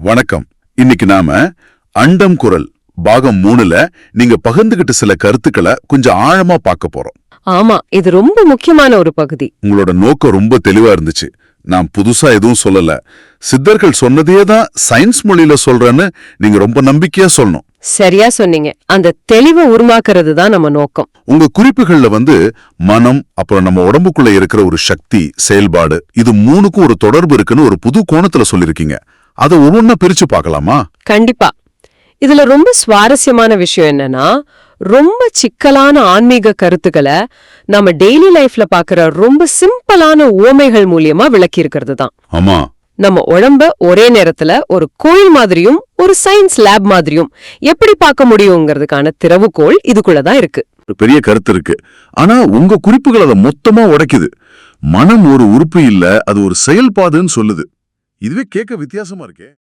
வணக்கம். இன்னைக்கு நாம அண்டம் குரல் பாகம் 3ல நீங்க பகிர்ந்துகிட்ட சில கருத்துக்களை கொஞ்சம் ஆழமா பார்க்க போறோம். ஆமா, இது ரொம்ப முக்கியமான ஒரு பகுதி. உங்களோட நோக்கம் ரொம்ப தெளிவா இருந்துச்சு. நான் புதுசா எதுவும் சொல்லல, சித்தர்கள் சொன்னதையே தான் சயின்ஸ் மொழியில சொல்றேன்னு நீங்க ரொம்ப நம்பிக்கையா சொல்லணும். சரியா சொன்னீங்க. அந்த தெளிவை உருவாக்குறது தான் நம்ம நோக்கம். உங்க குறிப்புகள்ல மனம், அப்புறம் நம்ம உடம்புக்குள்ள இருக்கிற ஒரு சக்தி, செயல்பாடு, இது மூணுக்கும் ஒரு தொடர்பு இருக்குன்னு ஒரு புது கோணத்துல சொல்லிருக்கீங்க. அதை ஒவ்வொன்னா பிரிச்சு பார்க்கலாமா? கண்டிப்பா. இதுல ரொம்ப சுவாரஸ்யமான விஷயம் என்னன்னா, ரொம்ப சிக்கலான ஆன்மீக கருத்துக்களை நம்ம டெய்லி லைஃப்ல பாக்குற ரொம்ப சிம்பிளான உவமைகள் மூலியமா விளக்கி இருக்கிறது தான். ஆமா, நம்ம உடம்ப ஒரே நேரத்துல ஒரு கோயில் மாதிரியும் ஒரு சயின்ஸ் லேப் மாதிரியும் எப்படி பார்க்க முடியுங்கிறதுக்கான திறவுகோள் இதுக்குள்ளதான் இருக்கு. ஒரு பெரிய கருத்து இருக்கு. ஆனா உங்க குறிப்புகள் அதை மொத்தமா உடைக்குது. மனம் ஒரு உறுப்பு இல்ல, அது ஒரு செயல்பாடுன்னு சொல்லுது. இதுவே கேட்க வித்தியாசமா இருக்கே.